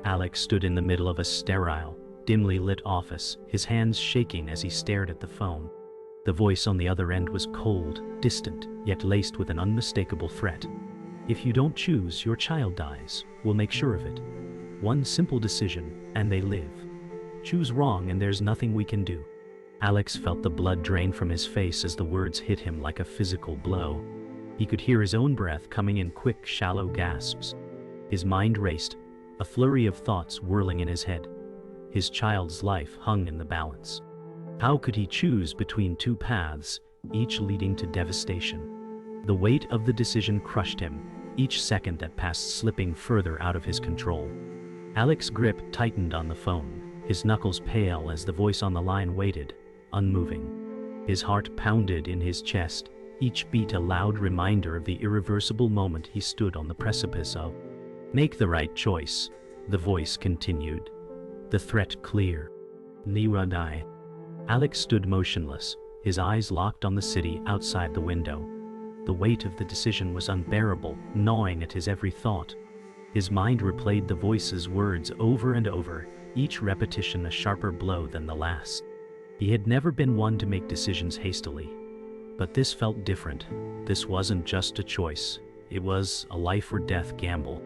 Alex stood in the middle of a sterile, dimly lit office, his hands shaking as he stared at the phone. The voice on the other end was cold, distant, yet laced with an unmistakable threat. "If you don't choose, your child dies. We'll make sure of it. One simple decision, and they live. Choose wrong and there's nothing we can do." Alex felt the blood drain from his face as the words hit him like a physical blow. He could hear his own breath coming in quick, shallow gasps. His mind raced, a flurry of thoughts whirling in his head. His child's life hung in the balance. How could he choose between two paths, each leading to devastation? The weight of the decision crushed him, each second that passed slipping further out of his control. Alex's grip tightened on the phone, his knuckles pale as the voice on the line waited, unmoving. His heart pounded in his chest, each beat a loud reminder of the irreversible moment he stood on the precipice of. "Make the right choice," the voice continued, the threat clear. Niwadai. Alex stood motionless, his eyes locked on the city outside the window. The weight of the decision was unbearable, gnawing at his every thought. His mind replayed the voice's words over and over, each repetition a sharper blow than the last. He had never been one to make decisions hastily. But this felt different. This wasn't just a choice. It was a life or death gamble.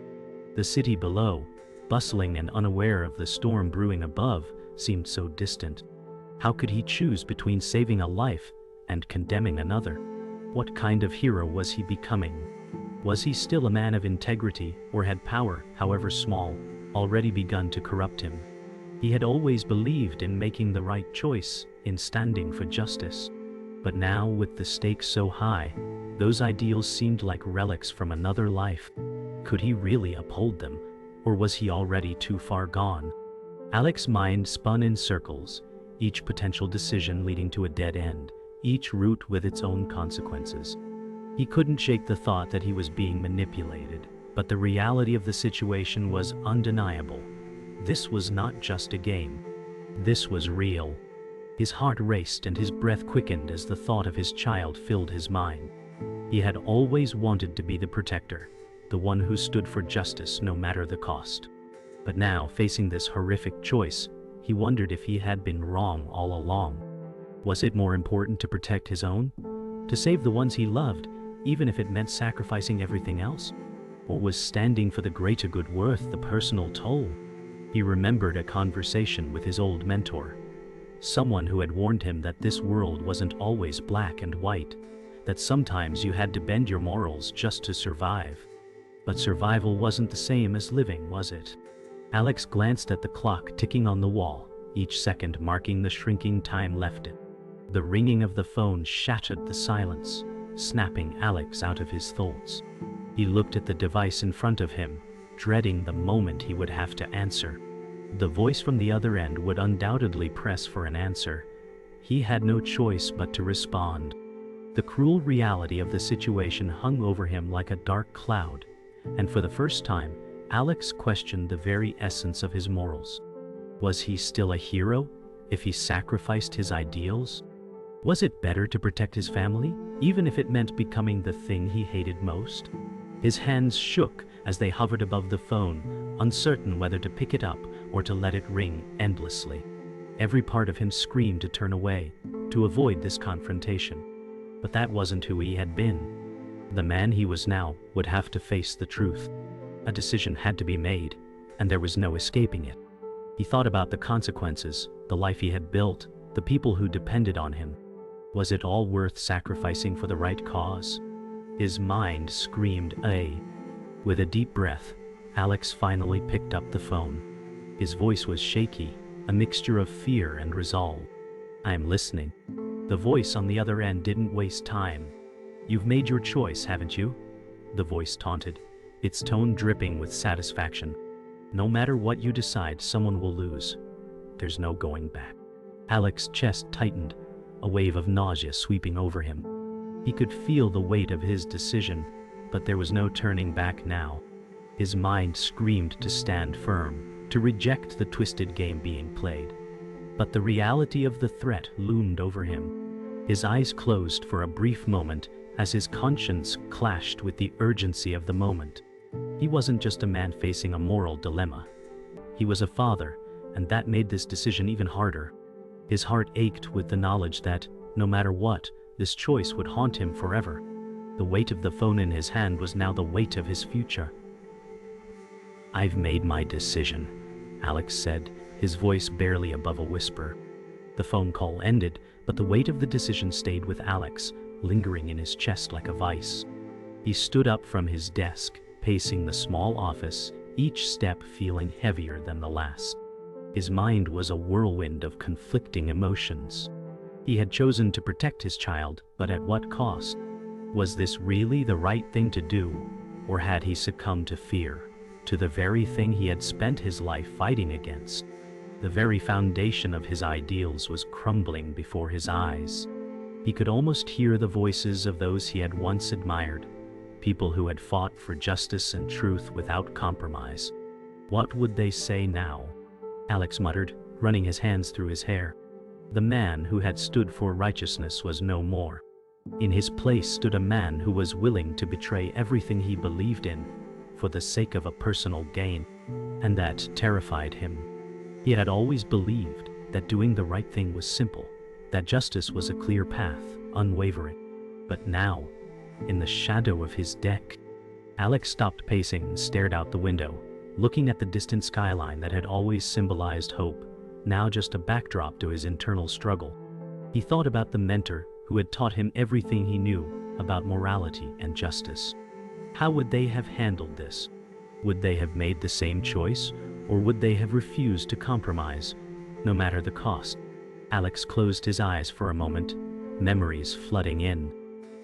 The city below, bustling and unaware of the storm brewing above, seemed so distant. How could he choose between saving a life and condemning another? What kind of hero was he becoming? Was he still a man of integrity, or had power, however small, already begun to corrupt him? He had always believed in making the right choice, in standing for justice. But now, with the stakes so high, those ideals seemed like relics from another life. Could he really uphold them, or was he already too far gone? Alex's mind spun in circles, each potential decision leading to a dead end, each route with its own consequences. He couldn't shake the thought that he was being manipulated, but the reality of the situation was undeniable. This was not just a game. This was real. His heart raced and his breath quickened as the thought of his child filled his mind. He had always wanted to be the protector, the one who stood for justice no matter the cost. But now, facing this horrific choice, he wondered if he had been wrong all along. Was it more important to protect his own? To save the ones he loved, even if it meant sacrificing everything else? Or was standing for the greater good worth the personal toll? He remembered a conversation with his old mentor. Someone who had warned him that this world wasn't always black and white, that sometimes you had to bend your morals just to survive. But survival wasn't the same as living, was it? Alex glanced at the clock ticking on the wall, each second marking the shrinking time left it. The ringing of the phone shattered the silence, snapping Alex out of his thoughts. He looked at the device in front of him, dreading the moment he would have to answer. The voice from the other end would undoubtedly press for an answer. He had no choice but to respond. The cruel reality of the situation hung over him like a dark cloud, and for the first time, Alex questioned the very essence of his morals. Was he still a hero if he sacrificed his ideals? Was it better to protect his family, even if it meant becoming the thing he hated most? His hands shook as they hovered above the phone, uncertain whether to pick it up or to let it ring endlessly. Every part of him screamed to turn away, to avoid this confrontation. But that wasn't who he had been. The man he was now would have to face the truth. A decision had to be made, and there was no escaping it. He thought about the consequences, the life he had built, the people who depended on him. Was it all worth sacrificing for the right cause? His mind screamed "A." With a deep breath, Alex finally picked up the phone. His voice was shaky, a mixture of fear and resolve. "I'm listening." The voice on the other end didn't waste time. "You've made your choice, haven't you?" The voice taunted, its tone dripping with satisfaction. "No matter what you decide, someone will lose. There's no going back." Alex's chest tightened, a wave of nausea sweeping over him. He could feel the weight of his decision, but there was no turning back now. His mind screamed to stand firm, to reject the twisted game being played. But the reality of the threat loomed over him. His eyes closed for a brief moment as his conscience clashed with the urgency of the moment. He wasn't just a man facing a moral dilemma. He was a father, and that made this decision even harder. His heart ached with the knowledge that, no matter what, this choice would haunt him forever. The weight of the phone in his hand was now the weight of his future. "I've made my decision," Alex said, his voice barely above a whisper. The phone call ended, but the weight of the decision stayed with Alex, lingering in his chest like a vice. He stood up from his desk, pacing the small office, each step feeling heavier than the last. His mind was a whirlwind of conflicting emotions. He had chosen to protect his child, but at what cost? Was this really the right thing to do, or had he succumbed to fear, to the very thing he had spent his life fighting against? The very foundation of his ideals was crumbling before his eyes. He could almost hear the voices of those he had once admired, people who had fought for justice and truth without compromise. What would they say now? Alex muttered, running his hands through his hair. The man who had stood for righteousness was no more. In his place stood a man who was willing to betray everything he believed in for the sake of a personal gain, and that terrified him. He had always believed that doing the right thing was simple, that justice was a clear path, unwavering. But now, in the shadow of his deck, Alex stopped pacing and stared out the window, looking at the distant skyline that had always symbolized hope, now just a backdrop to his internal struggle. He thought about the mentor who had taught him everything he knew about morality and justice. How would they have handled this? Would they have made the same choice, or would they have refused to compromise, no matter the cost? Alex closed his eyes for a moment, memories flooding in.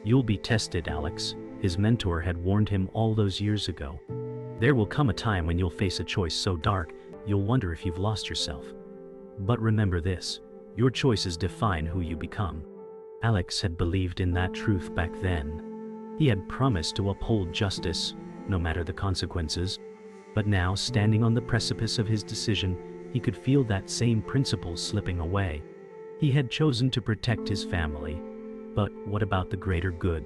"You'll be tested, Alex," his mentor had warned him all those years ago. "There will come a time when you'll face a choice so dark, you'll wonder if you've lost yourself. But remember this, your choices define who you become." Alex had believed in that truth back then. He had promised to uphold justice, no matter the consequences. But now, standing on the precipice of his decision, he could feel that same principle slipping away. He had chosen to protect his family, but what about the greater good?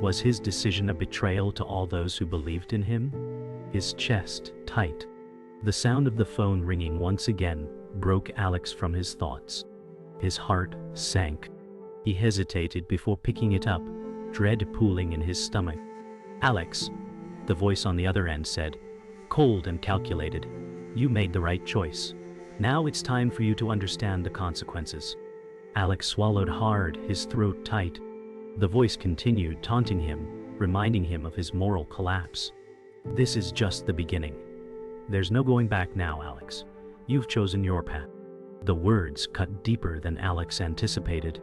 Was his decision a betrayal to all those who believed in him? His chest tight. The sound of the phone ringing once again broke Alex from his thoughts. His heart sank. He hesitated before picking it up, dread pooling in his stomach. "Alex," the voice on the other end said, cold and calculated, "you made the right choice. Now it's time for you to understand the consequences." Alex swallowed hard, his throat tight. The voice continued, taunting him, reminding him of his moral collapse. "This is just the beginning. There's no going back now, Alex. You've chosen your path." The words cut deeper than Alex anticipated.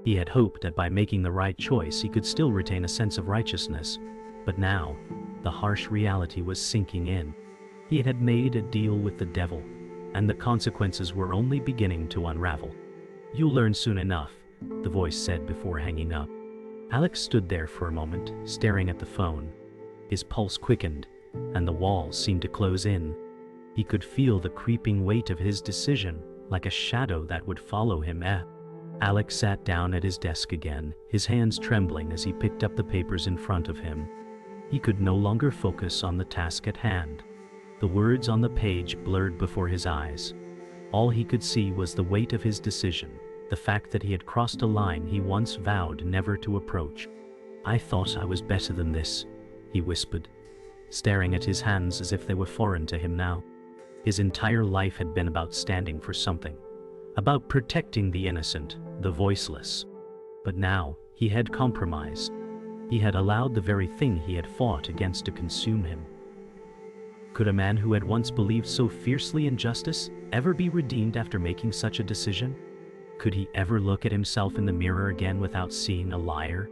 He had hoped that by making the right choice he could still retain a sense of righteousness, but now, the harsh reality was sinking in. He had made a deal with the devil, and the consequences were only beginning to unravel. "You'll learn soon enough," the voice said before hanging up. Alex stood there for a moment, staring at the phone. His pulse quickened, and the walls seemed to close in. He could feel the creeping weight of his decision, like a shadow that would follow him. Alex sat down at his desk again, his hands trembling as he picked up the papers in front of him. He could no longer focus on the task at hand. The words on the page blurred before his eyes. All he could see was the weight of his decision, the fact that he had crossed a line he once vowed never to approach. "I thought I was better than this," he whispered, staring at his hands as if they were foreign to him now. His entire life had been about standing for something, about protecting the innocent, the voiceless. But now, he had compromised. He had allowed the very thing he had fought against to consume him. Could a man who had once believed so fiercely in justice ever be redeemed after making such a decision? Could he ever look at himself in the mirror again without seeing a liar?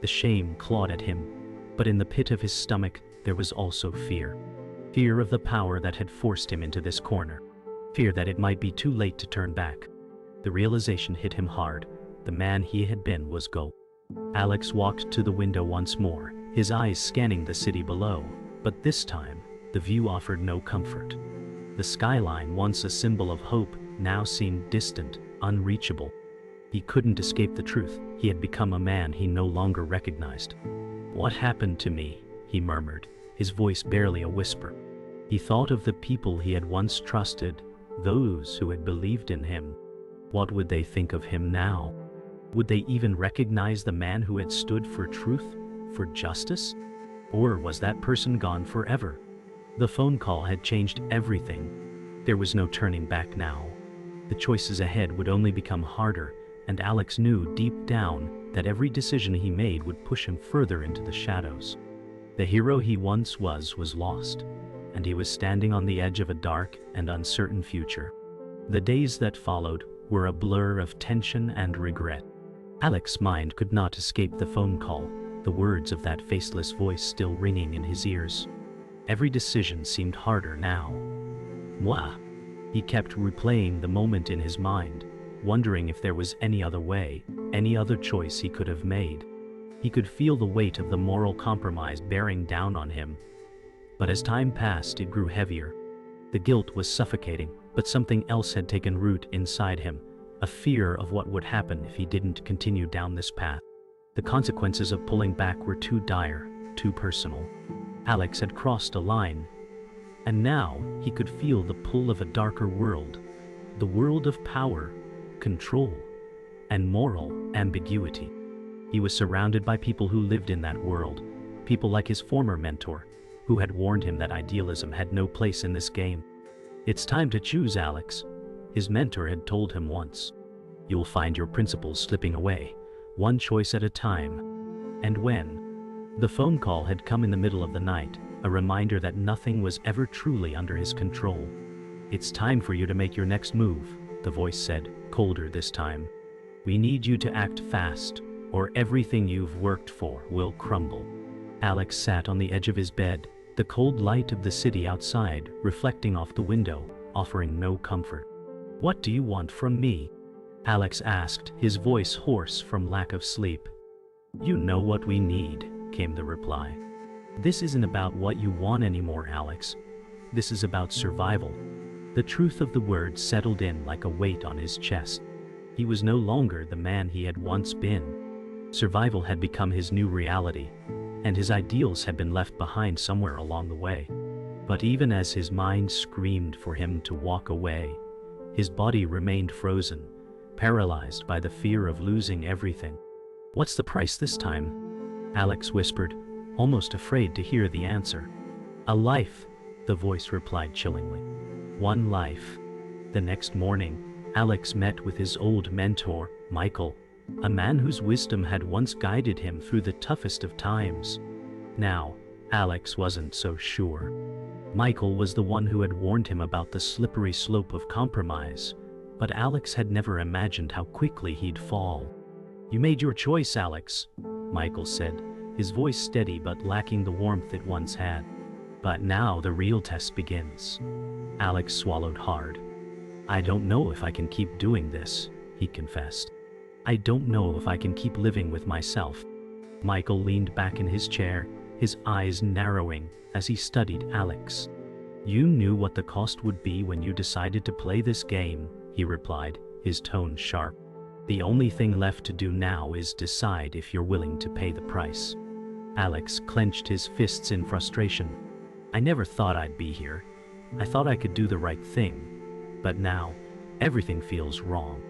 The shame clawed at him, but in the pit of his stomach there was also fear. Fear of the power that had forced him into this corner. Fear that it might be too late to turn back. The realization hit him hard. The man he had been was gone. Alex walked to the window once more, his eyes scanning the city below, but this time, the view offered no comfort. The skyline, once a symbol of hope, now seemed distant, unreachable. He couldn't escape the truth. He had become a man he no longer recognized. "What happened to me?" he murmured, his voice barely a whisper. He thought of the people he had once trusted, those who had believed in him. What would they think of him now? Would they even recognize the man who had stood for truth, for justice? Or was that person gone forever? The phone call had changed everything. There was no turning back now. The choices ahead would only become harder, and Alex knew deep down that every decision he made would push him further into the shadows. The hero he once was lost, and he was standing on the edge of a dark and uncertain future. The days that followed were a blur of tension and regret. Alex's mind could not escape the phone call, the words of that faceless voice still ringing in his ears. Every decision seemed harder now. Moi. He kept replaying the moment in his mind, wondering if there was any other way, any other choice he could have made. He could feel the weight of the moral compromise bearing down on him. But as time passed, it grew heavier. The guilt was suffocating, but something else had taken root inside him, a fear of what would happen if he didn't continue down this path. The consequences of pulling back were too dire, too personal. Alex had crossed a line, and now he could feel the pull of a darker world, the world of power, control, and moral ambiguity. He was surrounded by people who lived in that world, people like his former mentor, who had warned him that idealism had no place in this game. "It's time to choose, Alex," his mentor had told him once. "You'll find your principles slipping away, one choice at a time." And when the phone call had come in the middle of the night, a reminder that nothing was ever truly under his control. "It's time for you to make your next move," the voice said, colder this time. "We need you to act fast, or everything you've worked for will crumble." Alex sat on the edge of his bed, the cold light of the city outside reflecting off the window, offering no comfort. "What do you want from me?" Alex asked, his voice hoarse from lack of sleep. "You know what we need," came the reply. "This isn't about what you want anymore, Alex. This is about survival." The truth of the words settled in like a weight on his chest. He was no longer the man he had once been. Survival had become his new reality, and his ideals had been left behind somewhere along the way. But even as his mind screamed for him to walk away, his body remained frozen, paralyzed by the fear of losing everything. "What's the price this time?" Alex whispered, almost afraid to hear the answer. "A life," the voice replied chillingly. "One life." The next morning, Alex met with his old mentor, Michael, a man whose wisdom had once guided him through the toughest of times. Now, Alex wasn't so sure. Michael was the one who had warned him about the slippery slope of compromise, but Alex had never imagined how quickly he'd fall. "You made your choice, Alex," Michael said, his voice steady but lacking the warmth it once had. "But now the real test begins." Alex swallowed hard. "I don't know if I can keep doing this," he confessed. "I don't know if I can keep living with myself." Michael leaned back in his chair, his eyes narrowing as he studied Alex. "You knew what the cost would be when you decided to play this game," he replied, his tone sharp. "The only thing left to do now is decide if you're willing to pay the price." Alex clenched his fists in frustration. "I never thought I'd be here. I thought I could do the right thing. But now, everything feels wrong."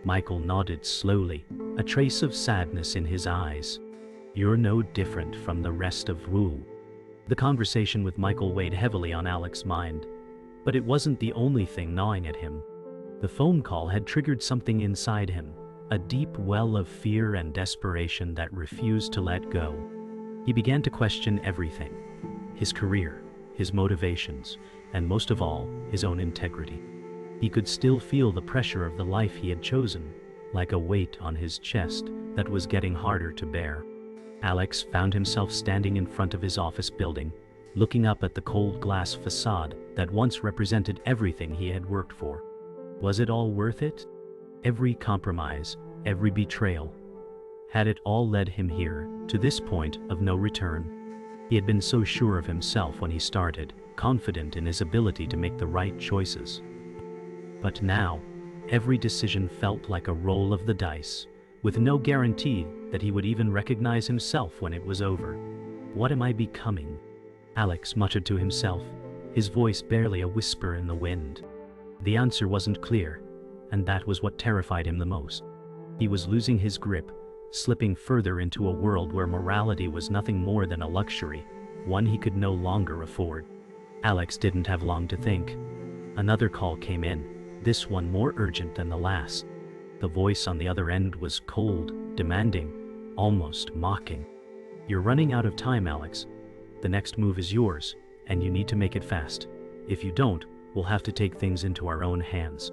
Michael nodded slowly, a trace of sadness in his eyes. "You're no different from the rest of Wu." The conversation with Michael weighed heavily on Alex's mind, but it wasn't the only thing gnawing at him. The phone call had triggered something inside him, a deep well of fear and desperation that refused to let go. He began to question everything: his career, his motivations, and most of all, his own integrity. He could still feel the pressure of the life he had chosen, like a weight on his chest that was getting harder to bear. Alex found himself standing in front of his office building, looking up at the cold glass facade that once represented everything he had worked for. Was it all worth it? Every compromise, every betrayal. Had it all led him here, to this point of no return? He had been so sure of himself when he started, confident in his ability to make the right choices. But now, every decision felt like a roll of the dice, with no guarantee that he would even recognize himself when it was over. "What am I becoming?" Alex muttered to himself, his voice barely a whisper in the wind. The answer wasn't clear, and that was what terrified him the most. He was losing his grip, slipping further into a world where morality was nothing more than a luxury, one he could no longer afford. Alex didn't have long to think. Another call came in, this one more urgent than the last. The voice on the other end was cold, demanding, almost mocking. "You're running out of time, Alex. The next move is yours, and you need to make it fast. If you don't, we'll have to take things into our own hands."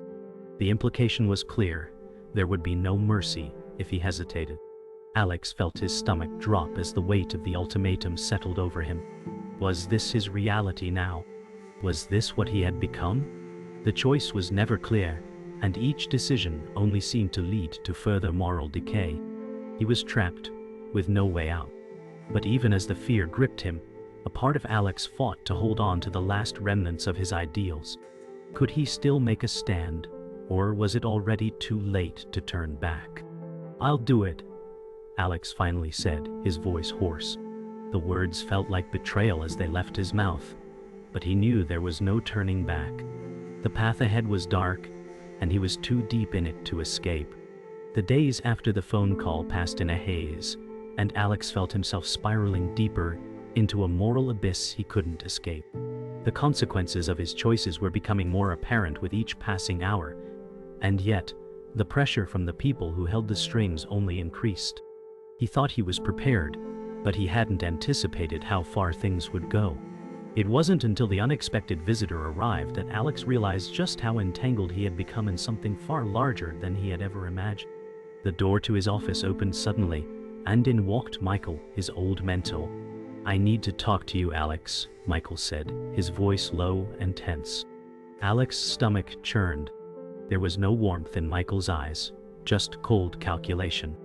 The implication was clear. There would be no mercy if he hesitated. Alex felt his stomach drop as the weight of the ultimatum settled over him. Was this his reality now? Was this what he had become? The choice was never clear, and each decision only seemed to lead to further moral decay. He was trapped, with no way out. But even as the fear gripped him, a part of Alex fought to hold on to the last remnants of his ideals. Could he still make a stand, or was it already too late to turn back? "I'll do it," Alex finally said, his voice hoarse. The words felt like betrayal as they left his mouth, but he knew there was no turning back. The path ahead was dark, and he was too deep in it to escape. The days after the phone call passed in a haze, and Alex felt himself spiraling deeper into a moral abyss he couldn't escape. The consequences of his choices were becoming more apparent with each passing hour, and yet, the pressure from the people who held the strings only increased. He thought he was prepared, but he hadn't anticipated how far things would go. It wasn't until the unexpected visitor arrived that Alex realized just how entangled he had become in something far larger than he had ever imagined. The door to his office opened suddenly, and in walked Michael, his old mentor. "I need to talk to you, Alex," Michael said, his voice low and tense. Alex's stomach churned. There was no warmth in Michael's eyes, just cold calculation.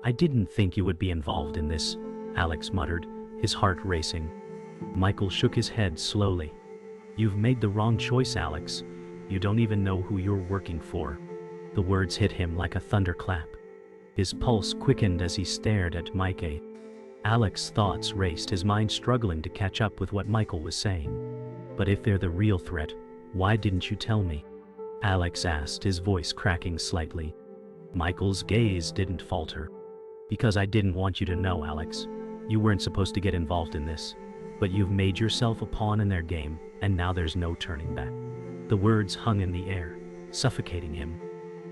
"I didn't think you would be involved in this," Alex muttered, his heart racing. Michael shook his head slowly. "You've made the wrong choice, Alex. You don't even know who you're working for." The words hit him like a thunderclap. His pulse quickened as he stared at Mikey. Alex's thoughts raced, his mind struggling to catch up with what Michael was saying. "But if they're the real threat, why didn't you tell me?" Alex asked, his voice cracking slightly. Michael's gaze didn't falter. "Because I didn't want you to know, Alex. You weren't supposed to get involved in this. But you've made yourself a pawn in their game, and now there's no turning back." The words hung in the air, suffocating him.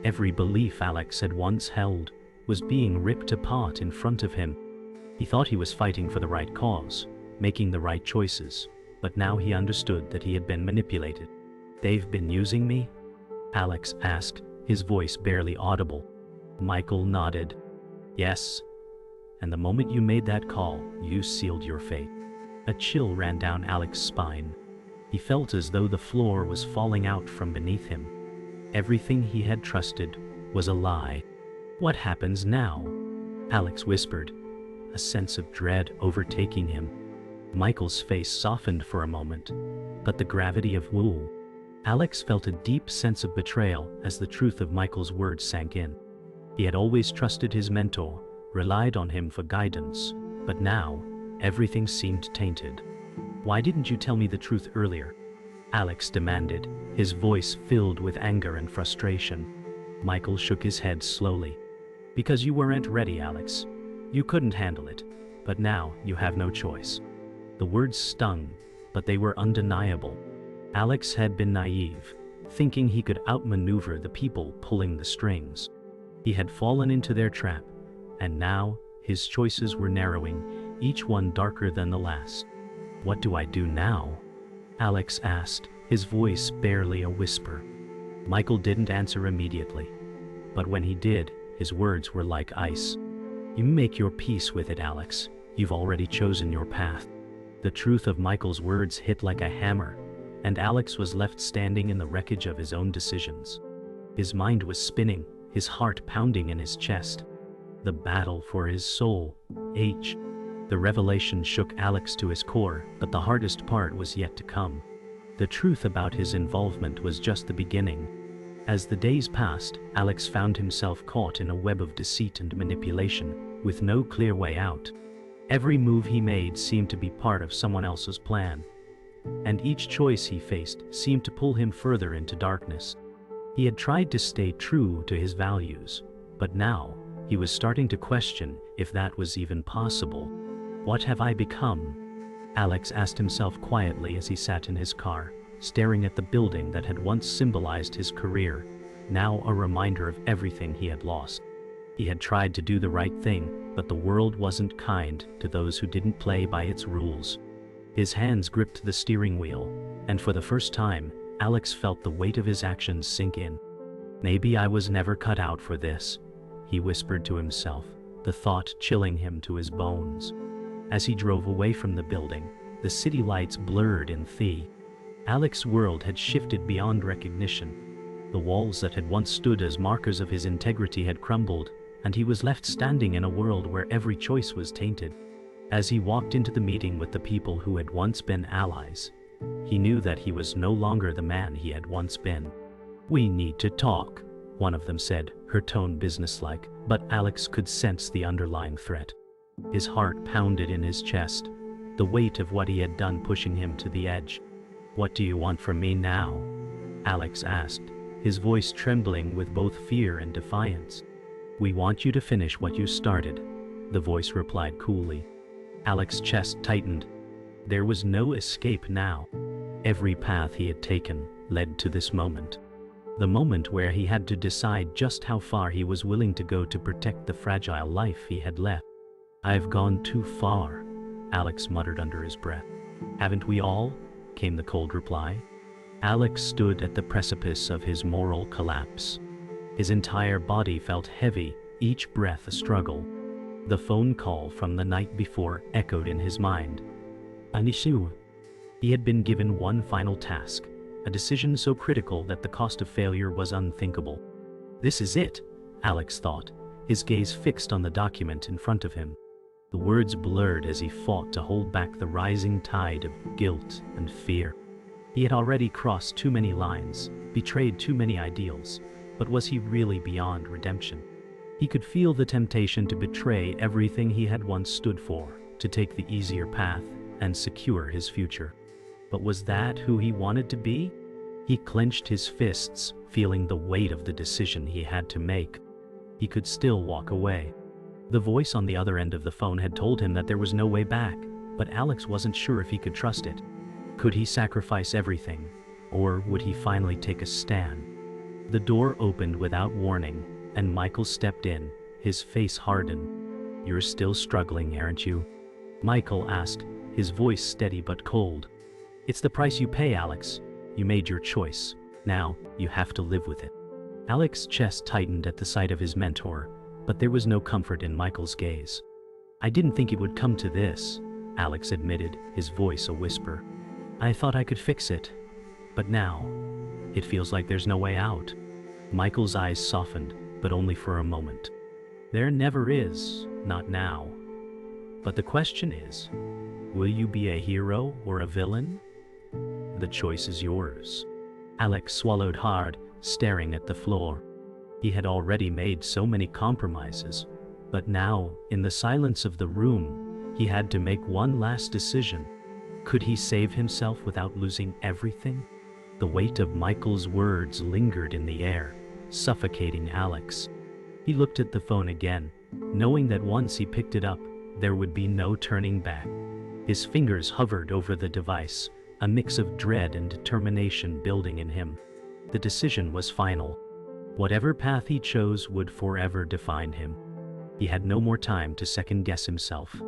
Every belief Alex had once held was being ripped apart in front of him. He thought he was fighting for the right cause, making the right choices, but now he understood that he had been manipulated. "They've been using me?" Alex asked, his voice barely audible. Michael nodded. "Yes. And the moment you made that call, you sealed your fate." A chill ran down Alex's spine. He felt as though the floor was falling out from beneath him. Everything he had trusted was a lie. "What happens now?" Alex whispered, a sense of dread overtaking him. Michael's face softened for a moment, but the gravity of wool. Alex felt a deep sense of betrayal as the truth of Michael's words sank in. He had always trusted his mentor, relied on him for guidance, but now, everything seemed tainted. "Why didn't you tell me the truth earlier?" Alex demanded, his voice filled with anger and frustration. Michael shook his head slowly. "Because you weren't ready, Alex. You couldn't handle it, but now you have no choice." The words stung, but they were undeniable. Alex had been naive, thinking he could outmaneuver the people pulling the strings. He had fallen into their trap, and now his choices were narrowing, each one darker than the last. "What do I do now?" Alex asked, his voice barely a whisper. Michael didn't answer immediately, but when he did, his words were like ice. "You make your peace with it, Alex. You've already chosen your path." The truth of Michael's words hit like a hammer, and Alex was left standing in the wreckage of his own decisions. His mind was spinning, his heart pounding in his chest. The battle for his soul. The revelation shook Alex to his core, but the hardest part was yet to come. The truth about his involvement was just the beginning. As the days passed, Alex found himself caught in a web of deceit and manipulation, with no clear way out. Every move he made seemed to be part of someone else's plan, and each choice he faced seemed to pull him further into darkness. He had tried to stay true to his values, but now he was starting to question if that was even possible. What have I become? Alex asked himself quietly as he sat in his car, staring at the building that had once symbolized his career, now a reminder of everything he had lost. He had tried to do the right thing, but the world wasn't kind to those who didn't play by its rules. His hands gripped the steering wheel, and for the first time, Alex felt the weight of his actions sink in. Maybe I was never cut out for this, he whispered to himself, the thought chilling him to his bones. As he drove away from the building, the city lights blurred in thee. Alex's world had shifted beyond recognition. The walls that had once stood as markers of his integrity had crumbled, and he was left standing in a world where every choice was tainted. As he walked into the meeting with the people who had once been allies, he knew that he was no longer the man he had once been. "We need to talk," one of them said, her tone businesslike, but Alex could sense the underlying threat. His heart pounded in his chest, the weight of what he had done pushing him to the edge. "What do you want from me now?" Alex asked, his voice trembling with both fear and defiance. "We want you to finish what you started," the voice replied coolly. Alex's chest tightened. There was no escape now. Every path he had taken led to this moment. The moment where he had to decide just how far he was willing to go to protect the fragile life he had left. "I've gone too far," Alex muttered under his breath. "Haven't we all?" came the cold reply. Alex stood at the precipice of his moral collapse. His entire body felt heavy, each breath a struggle. The phone call from the night before echoed in his mind. An issue. He had been given one final task, a decision so critical that the cost of failure was unthinkable. This is it, Alex thought, his gaze fixed on the document in front of him. The words blurred as he fought to hold back the rising tide of guilt and fear. He had already crossed too many lines, betrayed too many ideals, but was he really beyond redemption? He could feel the temptation to betray everything he had once stood for, to take the easier path and secure his future. But was that who he wanted to be? He clenched his fists, feeling the weight of the decision he had to make. He could still walk away. The voice on the other end of the phone had told him that there was no way back, but Alex wasn't sure if he could trust it. Could he sacrifice everything, or would he finally take a stand? The door opened without warning, and Michael stepped in, his face hardened. "You're still struggling, aren't you?" Michael asked, his voice steady but cold. "It's the price you pay, Alex. You made your choice. Now, you have to live with it." Alex's chest tightened at the sight of his mentor, but there was no comfort in Michael's gaze. "I didn't think it would come to this," Alex admitted, his voice a whisper. "I thought I could fix it, but now, it feels like there's no way out." Michael's eyes softened, but only for a moment. "There never is, not now. But the question is, will you be a hero or a villain? The choice is yours." Alex swallowed hard, staring at the floor. He had already made so many compromises, but now, in the silence of the room, he had to make one last decision. Could he save himself without losing everything? The weight of Michael's words lingered in the air, suffocating Alex. He looked at the phone again, knowing that once he picked it up, there would be no turning back. His fingers hovered over the device, a mix of dread and determination building in him. The decision was final. Whatever path he chose would forever define him. He had no more time to second-guess himself.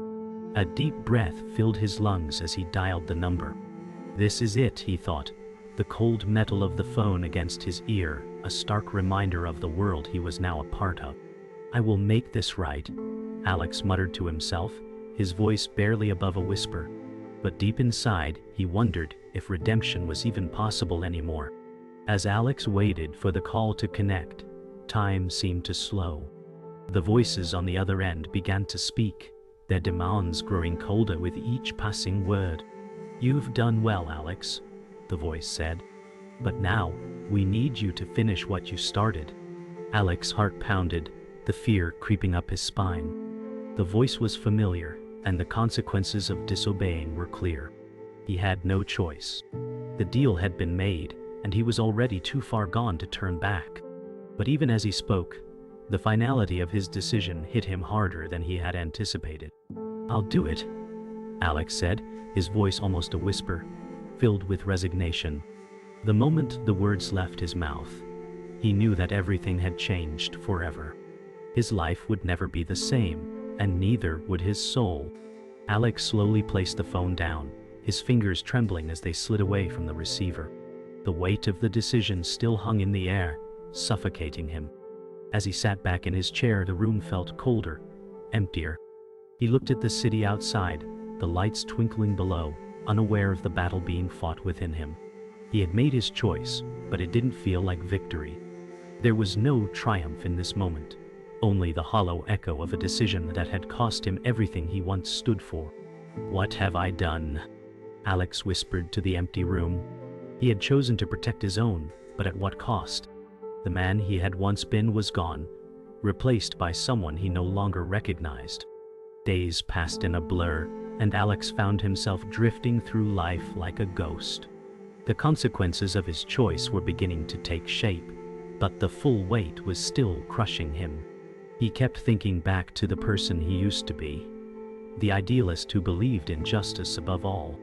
A deep breath filled his lungs as he dialed the number. This is it, he thought, the cold metal of the phone against his ear, a stark reminder of the world he was now a part of. "I will make this right," Alex muttered to himself, his voice barely above a whisper. But deep inside, he wondered if redemption was even possible anymore. As Alex waited for the call to connect, time seemed to slow. The voices on the other end began to speak, their demands growing colder with each passing word. "You've done well, Alex," the voice said. "But now, we need you to finish what you started." Alex's heart pounded, the fear creeping up his spine. The voice was familiar, and the consequences of disobeying were clear. He had no choice. The deal had been made, and he was already too far gone to turn back. But even as he spoke, the finality of his decision hit him harder than he had anticipated. "I'll do it," Alex said, his voice almost a whisper, filled with resignation. The moment the words left his mouth, he knew that everything had changed forever. His life would never be the same, and neither would his soul. Alex slowly placed the phone down, his fingers trembling as they slid away from the receiver. The weight of the decision still hung in the air, suffocating him. As he sat back in his chair, the room felt colder, emptier. He looked at the city outside, the lights twinkling below, unaware of the battle being fought within him. He had made his choice, but it didn't feel like victory. There was no triumph in this moment, only the hollow echo of a decision that had cost him everything he once stood for. "What have I done?" Alex whispered to the empty room. He had chosen to protect his own, but at what cost? The man he had once been was gone, replaced by someone he no longer recognized. Days passed in a blur, and Alex found himself drifting through life like a ghost. The consequences of his choice were beginning to take shape, but the full weight was still crushing him. He kept thinking back to the person he used to be, the idealist who believed in justice above all.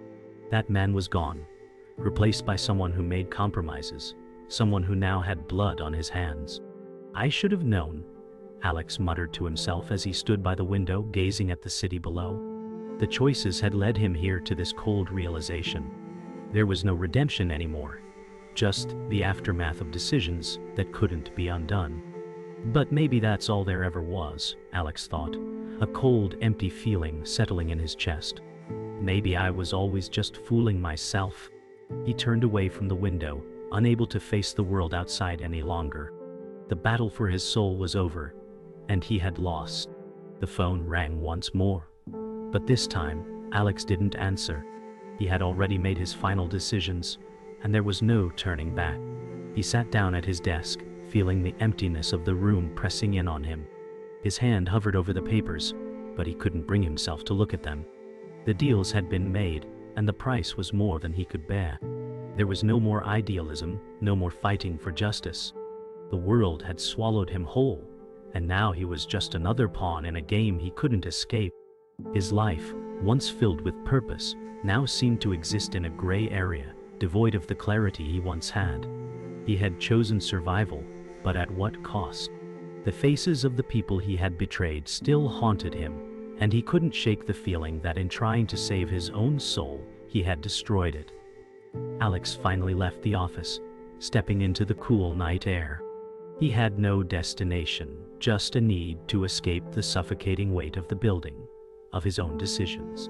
That man was gone, replaced by someone who made compromises, someone who now had blood on his hands. "I should have known," Alex muttered to himself as he stood by the window gazing at the city below. The choices had led him here to this cold realization. There was no redemption anymore, just the aftermath of decisions that couldn't be undone. But maybe that's all there ever was, Alex thought, a cold, empty feeling settling in his chest. Maybe I was always just fooling myself. He turned away from the window, unable to face the world outside any longer. The battle for his soul was over, and he had lost. The phone rang once more. But this time, Alex didn't answer. He had already made his final decisions, and there was no turning back. He sat down at his desk, feeling the emptiness of the room pressing in on him. His hand hovered over the papers, but he couldn't bring himself to look at them. The deals had been made, and the price was more than he could bear. There was no more idealism, no more fighting for justice. The world had swallowed him whole, and now he was just another pawn in a game he couldn't escape. His life, once filled with purpose, now seemed to exist in a gray area, devoid of the clarity he once had. He had chosen survival, but at what cost? The faces of the people he had betrayed still haunted him, and he couldn't shake the feeling that in trying to save his own soul, he had destroyed it. Alex finally left the office, stepping into the cool night air. He had no destination, just a need to escape the suffocating weight of the building, of his own decisions.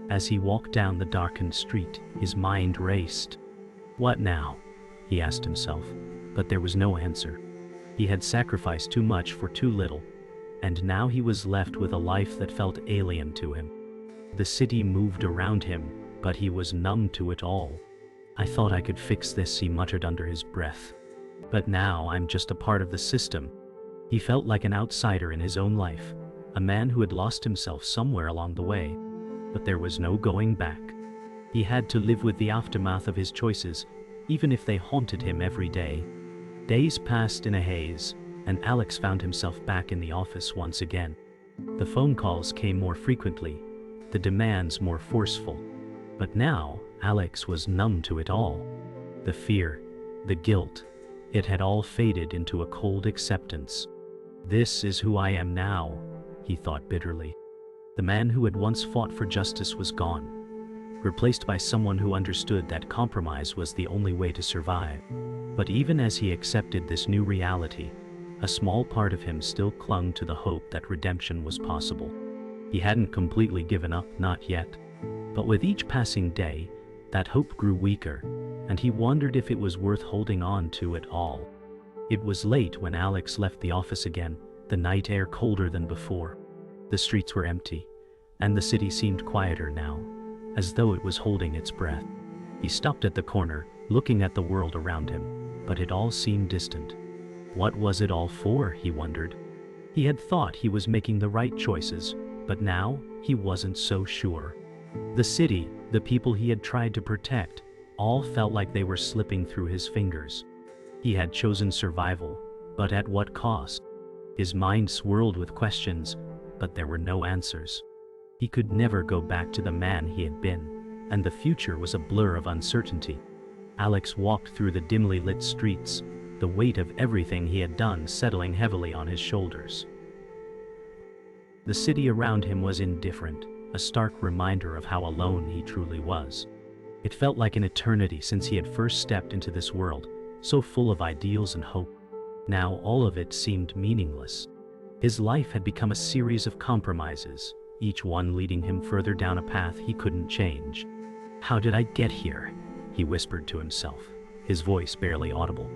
As he walked down the darkened street, his mind raced. What now? He asked himself, but there was no answer. He had sacrificed too much for too little, and now he was left with a life that felt alien to him. The city moved around him, but he was numb to it all. "I thought I could fix this," he muttered under his breath. "But now I'm just a part of the system." He felt like an outsider in his own life, a man who had lost himself somewhere along the way. But there was no going back. He had to live with the aftermath of his choices, even if they haunted him every day. Days passed in a haze, and Alex found himself back in the office once again. The phone calls came more frequently, the demands more forceful. But now, Alex was numb to it all. The fear, the guilt, it had all faded into a cold acceptance. "This is who I am now," he thought bitterly. The man who had once fought for justice was gone, replaced by someone who understood that compromise was the only way to survive. But even as he accepted this new reality, a small part of him still clung to the hope that redemption was possible. He hadn't completely given up, not yet. But with each passing day, that hope grew weaker, and he wondered if it was worth holding on to at all. It was late when Alex left the office again, the night air colder than before. The streets were empty, and the city seemed quieter now, as though it was holding its breath. He stopped at the corner, looking at the world around him, but it all seemed distant. What was it all for, he wondered. He had thought he was making the right choices, but now he wasn't so sure. The city, The people he had tried to protect all felt like they were slipping through his fingers. He had chosen survival, but at what cost? His mind swirled with questions, but there were no answers. He could never go back to the man he had been, and the future was a blur of uncertainty. Alex walked through the dimly lit streets, the weight of everything he had done settling heavily on his shoulders. The city around him was indifferent, a stark reminder of how alone he truly was. It felt like an eternity since he had first stepped into this world, so full of ideals and hope. Now all of it seemed meaningless. His life had become a series of compromises, each one leading him further down a path he couldn't change. "How did I get here?" he whispered to himself, his voice barely audible.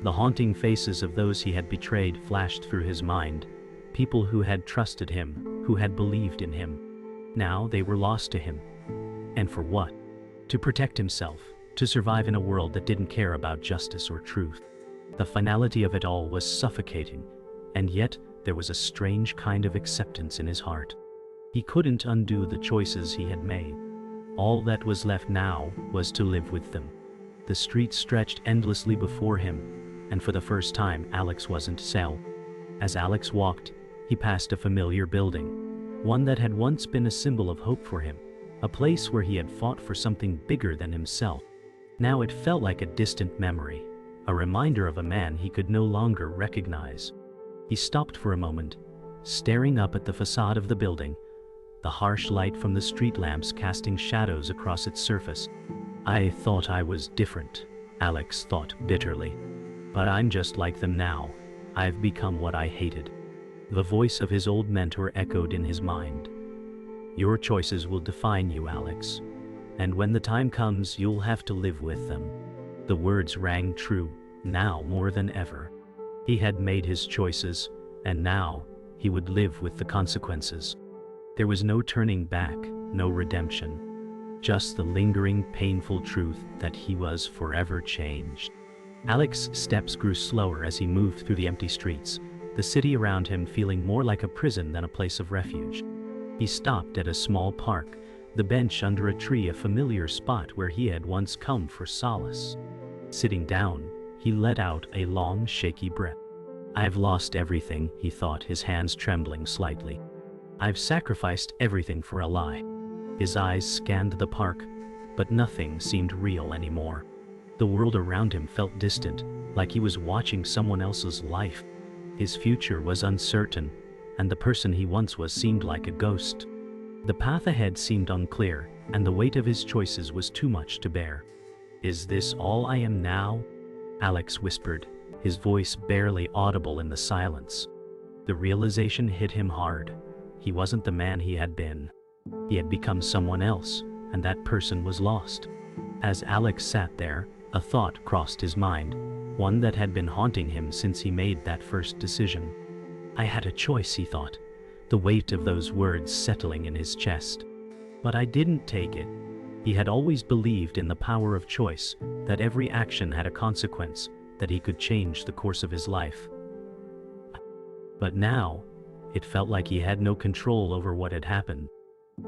The haunting faces of those he had betrayed flashed through his mind, people who had trusted him, who had believed in him. Now they were lost to him. And for what? To protect himself, to survive in a world that didn't care about justice or truth. The finality of it all was suffocating, and yet there was a strange kind of acceptance in his heart. He couldn't undo the choices he had made. All that was left now was to live with them. The streets stretched endlessly before him, and for the first time Alex wasn't alone. As Alex walked, he passed a familiar building, one that had once been a symbol of hope for him, a place where he had fought for something bigger than himself. Now it felt like a distant memory, a reminder of a man he could no longer recognize. He stopped for a moment, staring up at the facade of the building, the harsh light from the street lamps casting shadows across its surface. "I thought I was different," Alex thought bitterly. "But I'm just like them now. I've become what I hated." The voice of his old mentor echoed in his mind. "Your choices will define you, Alex. And when the time comes, you'll have to live with them." The words rang true, now more than ever. He had made his choices, and now he would live with the consequences. There was no turning back, no redemption. Just the lingering, painful truth that he was forever changed. Alex's steps grew slower as he moved through the empty streets, the city around him feeling more like a prison than a place of refuge. He stopped at a small park, the bench under a tree, a familiar spot where he had once come for solace. Sitting down, he let out a long, shaky breath. "I've lost everything," he thought, his hands trembling slightly. "I've sacrificed everything for a lie." His eyes scanned the park, but nothing seemed real anymore. The world around him felt distant, like he was watching someone else's life. His future was uncertain, and the person he once was seemed like a ghost. The path ahead seemed unclear, and the weight of his choices was too much to bear. "Is this all I am now?" Alex whispered, his voice barely audible in the silence. The realization hit him hard. He wasn't the man he had been. He had become someone else, and that person was lost. As Alex sat there, a thought crossed his mind, one that had been haunting him since he made that first decision. "I had a choice," he thought, the weight of those words settling in his chest. "But I didn't take it." He had always believed in the power of choice, that every action had a consequence, that he could change the course of his life. But now, it felt like he had no control over what had happened.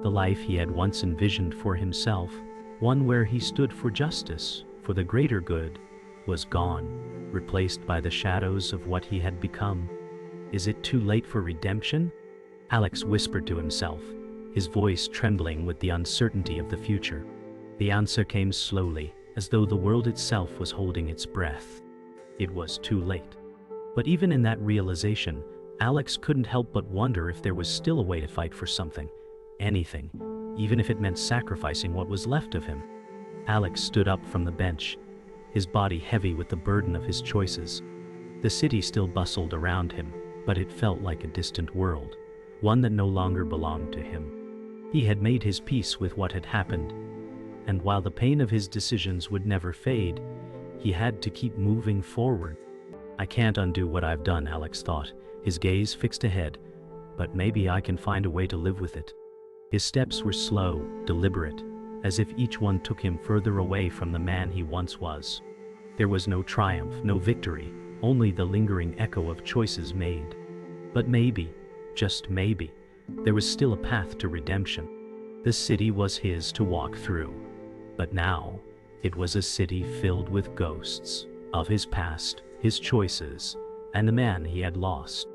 The life he had once envisioned for himself, one where he stood for justice, for the greater good, was gone, replaced by the shadows of what he had become. "Is it too late for redemption?" Alex whispered to himself, his voice trembling with the uncertainty of the future. The answer came slowly, as though the world itself was holding its breath. It was too late. But even in that realization, Alex couldn't help but wonder if there was still a way to fight for something, anything, even if it meant sacrificing what was left of him. Alex stood up from the bench, his body heavy with the burden of his choices. The city still bustled around him, but it felt like a distant world, one that no longer belonged to him. He had made his peace with what had happened, and while the pain of his decisions would never fade, he had to keep moving forward. "I can't undo what I've done," Alex thought, his gaze fixed ahead, "but maybe I can find a way to live with it." His steps were slow, deliberate, as if each one took him further away from the man he once was. There was no triumph, no victory, only the lingering echo of choices made. But maybe, just maybe, there was still a path to redemption. The city was his to walk through, but now it was a city filled with ghosts of his past, his choices, and the man he had lost.